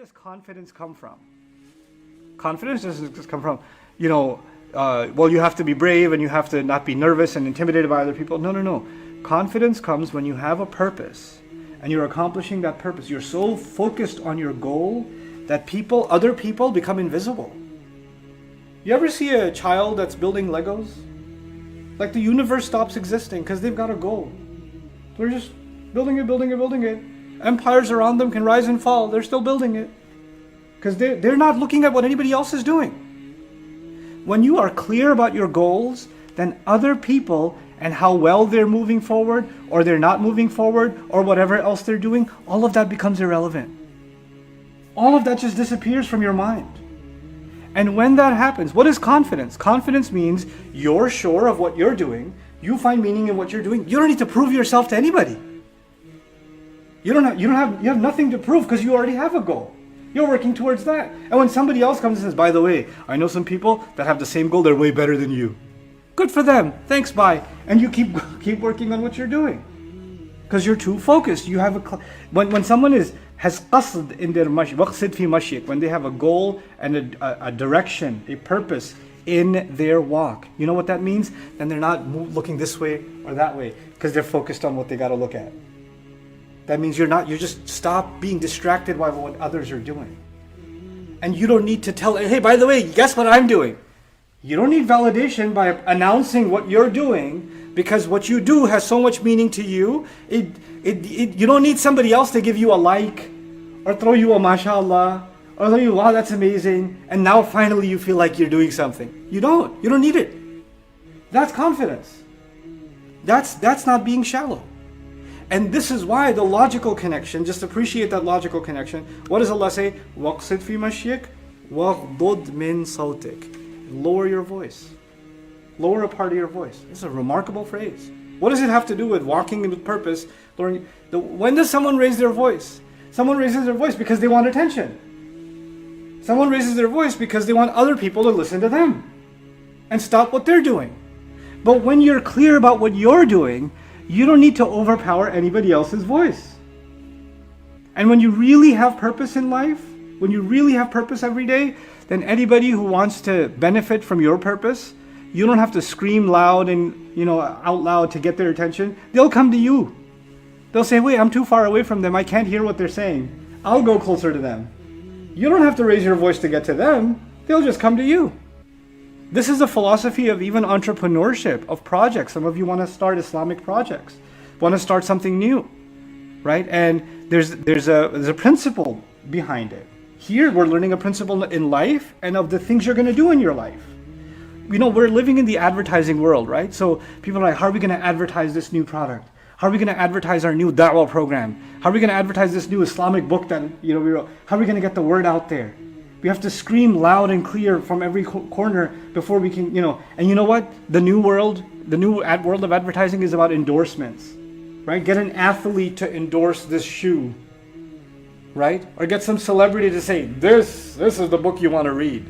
does confidence come from? Confidence doesn't just come from, well, you have to be brave and you have to not be nervous and intimidated by other people. No. Confidence comes when you have a purpose and you're accomplishing that purpose. You're so focused on your goal that other people become invisible. You ever see a child that's building Legos? Like the universe stops existing because they've got a goal. They're just building it. Empires around them can rise and fall. They're still building it. Because they're not looking at what anybody else is doing. When you are clear about your goals, then other people and how well they're moving forward, or they're not moving forward, or whatever else they're doing, all of that becomes irrelevant. All of that just disappears from your mind. And when that happens, what is confidence? Confidence means you're sure of what you're doing. You find meaning in what you're doing. You don't need to prove yourself to anybody. You have nothing to prove because you already have a goal. You're working towards that. And when somebody else comes and says, by the way, I know some people that have the same goal, they're way better than you. Good for them. Thanks, bye. And you keep working on what you're doing. Because you're too focused. You have when someone has qasd in their waqsid fi mashik, when they have a goal and a direction, a purpose in their walk. You know what that means? Then they're not looking this way or that way because they're focused on what they got to look at. That means you just stop being distracted by what others are doing. And you don't need to tell, hey, by the way, guess what I'm doing? You don't need validation by announcing what you're doing, because what you do has so much meaning to you. You don't need somebody else to give you a like, or throw you a mashallah, or throw you, wow, that's amazing, and now finally you feel like you're doing something. You don't need it. That's confidence. That's not being shallow. And this is why the logical connection, just appreciate that logical connection. What does Allah say? وَقْصِدْ فِي مَشْيِكَ وَغْضُضْ مِنْ صَوْتِكَ. Lower your voice. Lower a part of your voice. It's a remarkable phrase. What does it have to do with walking with purpose? When does someone raise their voice? Someone raises their voice because they want attention. Someone raises their voice because they want other people to listen to them and stop what they're doing. But when you're clear about what you're doing, you don't need to overpower anybody else's voice. And when you really have purpose in life, when you really have purpose every day, then anybody who wants to benefit from your purpose, you don't have to scream loud and out loud to get their attention. They'll come to you. They'll say, wait, I'm too far away from them. I can't hear what they're saying. I'll go closer to them. You don't have to raise your voice to get to them. They'll just come to you. This is a philosophy of even entrepreneurship, of projects. Some of you want to start Islamic projects, want to start something new, right? And there's a principle behind it. Here we're learning a principle in life and of the things you're going to do in your life. We're living in the advertising world, right? So people are like, how are we going to advertise this new product? How are we going to advertise our new da'wah program? How are we going to advertise this new Islamic book that we wrote? How are we going to get the word out there? We have to scream loud and clear from every corner before we can, And you know what? The new world of advertising is about endorsements, right? Get an athlete to endorse this shoe, right? Or get some celebrity to say, this is the book you want to read,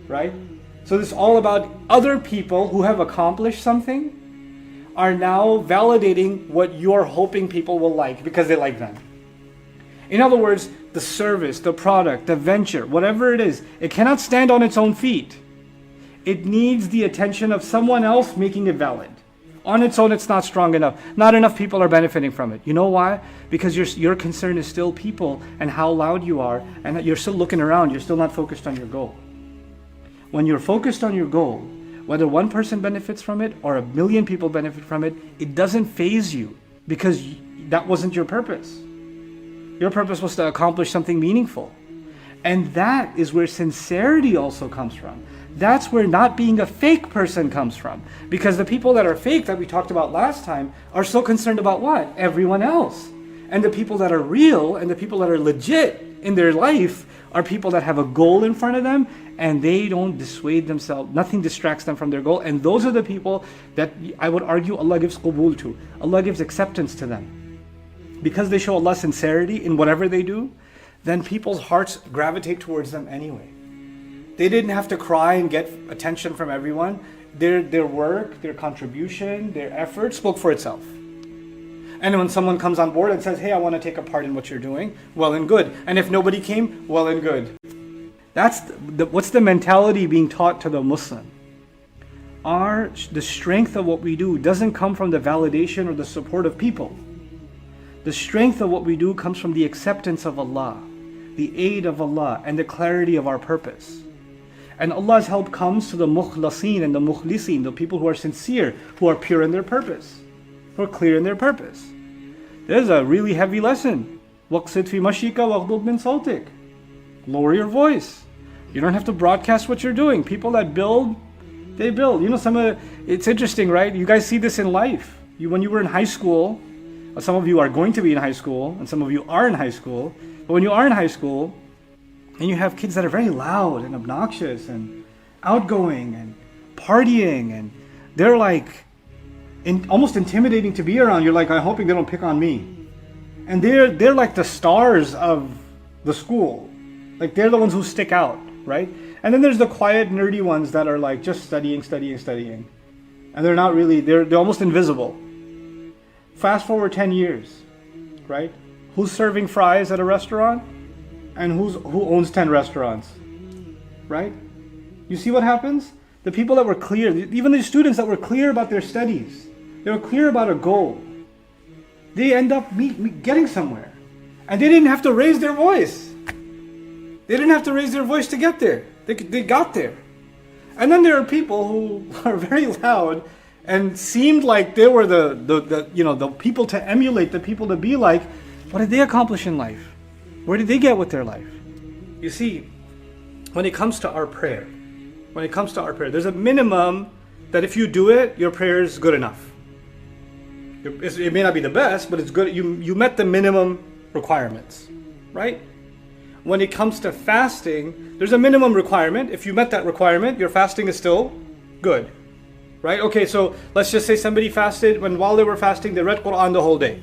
right? So this is all about other people who have accomplished something are now validating what you're hoping people will like because they like them. In other words, the service, the product, the venture, whatever it is, it cannot stand on its own feet. It needs the attention of someone else making it valid. On its own, it's not strong enough. Not enough people are benefiting from it. You know why? Because your concern is still people and how loud you are, and you're still looking around. You're still not focused on your goal. When you're focused on your goal, whether one person benefits from it or 1 million people benefit from it, it doesn't faze you because that wasn't your purpose. Your purpose was to accomplish something meaningful. And that is where sincerity also comes from. That's where not being a fake person comes from. Because the people that are fake that we talked about last time are so concerned about what? Everyone else. And the people that are real and the people that are legit in their life are people that have a goal in front of them and they don't dissuade themselves. Nothing distracts them from their goal. And those are the people that I would argue Allah gives qubul to. Allah gives acceptance to them. Because they show Allah sincerity in whatever they do, then people's hearts gravitate towards them anyway. They didn't have to cry and get attention from everyone. Their work, their contribution, their effort spoke for itself. And when someone comes on board and says, hey, I want to take a part in what you're doing, well and good. And if nobody came, well and good. That's what's the mentality being taught to the Muslim. The strength of what we do doesn't come from the validation or the support of people. The strength of what we do comes from the acceptance of Allah, the aid of Allah, and the clarity of our purpose. And Allah's help comes to the mukhlasin and the mukhlisin, the people who are sincere, who are pure in their purpose, who are clear in their purpose. There's a really heavy lesson. وَقْصِدْ فِي مَشِيكَ وَغْضُضْ مِنْ صَوْتِكَ. Lower your voice. You don't have to broadcast what you're doing. People that build, they build. You know, it's interesting, right? You guys see this in life. When you were in high school, some of you are going to be in high school, and some of you are in high school. But when you are in high school, and you have kids that are very loud and obnoxious and outgoing and partying, and they're like almost intimidating to be around. You're like, I'm hoping they don't pick on me. And they're like the stars of the school. Like they're the ones who stick out, right? And then there's the quiet, nerdy ones that are like just studying. And they're not really, they're almost invisible. Fast forward 10 years, right? Who's serving fries at a restaurant? And who owns 10 restaurants, right? You see what happens? The people that were clear, even the students that were clear about their studies, they were clear about a goal, they end up getting somewhere. And they didn't have to raise their voice. They didn't have to raise their voice to get there. They got there. And then there are people who are very loud and seemed like they were the people to emulate, the people to be like. What did they accomplish in life? Where did they get with their life? You see, when it comes to our prayer, there's a minimum that if you do it, your prayer is good enough. It may not be the best, but it's good. You met the minimum requirements, right? When it comes to fasting, there's a minimum requirement. If you met that requirement, your fasting is still good, right? Okay, so let's just say somebody fasted, while they were fasting, they read Quran the whole day.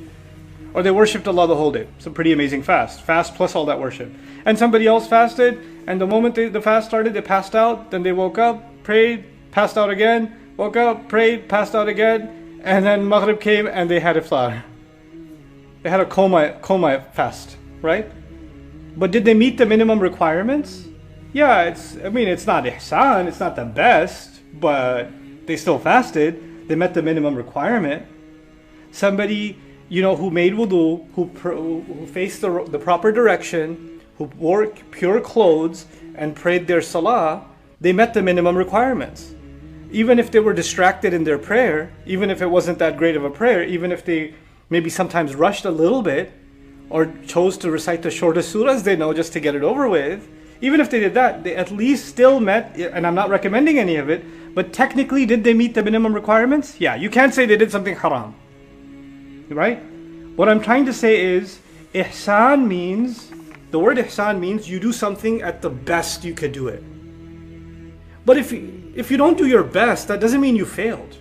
Or they worshipped Allah the whole day. It's a pretty amazing fast. Fast plus all that worship. And somebody else fasted, and the moment the fast started, they passed out. Then they woke up, prayed, passed out again, woke up, prayed, passed out again. And then Maghrib came and they had iftar. They had a coma fast, right? But did they meet the minimum requirements? Yeah, it's not ihsan, it's not the best, but they still fasted. They met the minimum requirement. Somebody who made wudu, who faced the proper direction, who wore pure clothes and prayed their salah, they met the minimum requirements. Even if they were distracted in their prayer, even if it wasn't that great of a prayer, even if they maybe sometimes rushed a little bit, or chose to recite the shortest surahs they know just to get it over with, even if they did that, they at least still met, and I'm not recommending any of it, but technically did they meet the minimum requirements? Yeah, you can't say they did something haram. Right? What I'm trying to say is, the word ihsan means you do something at the best you could do it. But if you don't do your best, that doesn't mean you failed.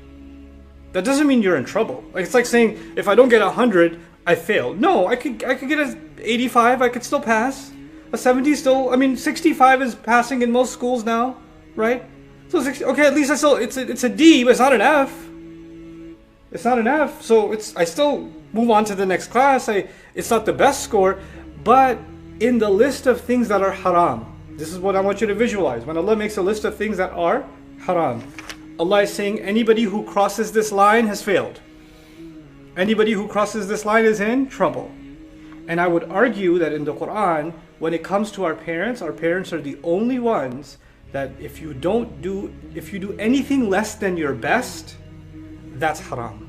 That doesn't mean you're in trouble. It's like saying, if I don't get 100, I failed. No, I could get an 85, I could still pass. A 70 still, 65 is passing in most schools now, right? So 60, okay, at least it's a D, but it's not an F. It's not an F, so I still move on to the next class. It's not the best score, but in the list of things that are haram, this is what I want you to visualize. When Allah makes a list of things that are haram, Allah is saying anybody who crosses this line has failed. Anybody who crosses this line is in trouble. And I would argue that in the Quran, when it comes to our parents are the only ones that if you do anything less than your best, that's haram.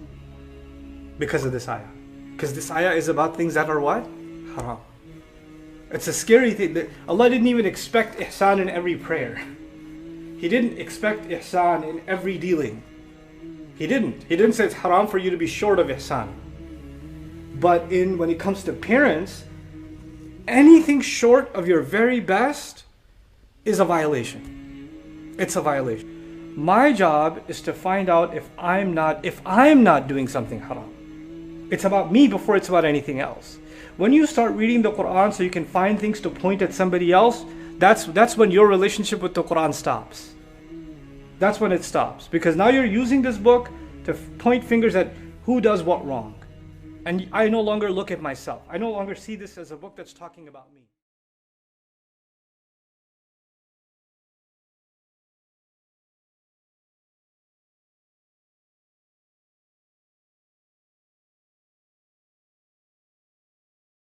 Because of this ayah. Because this ayah is about things that are what? Haram. It's a scary thing. That Allah didn't even expect ihsan in every prayer. He didn't expect ihsan in every dealing. He didn't say it's haram for you to be short of ihsan. But when it comes to parents, anything short of your very best is a violation. It's a violation. My job is to find out if I'm not doing something haram. It's about me before it's about anything else. When you start reading the Quran so you can find things to point at somebody else, that's when your relationship with the Quran stops. That's when it stops. Because now you're using this book to point fingers at who does what wrong. And I no longer look at myself. I no longer see this as a book that's talking about me.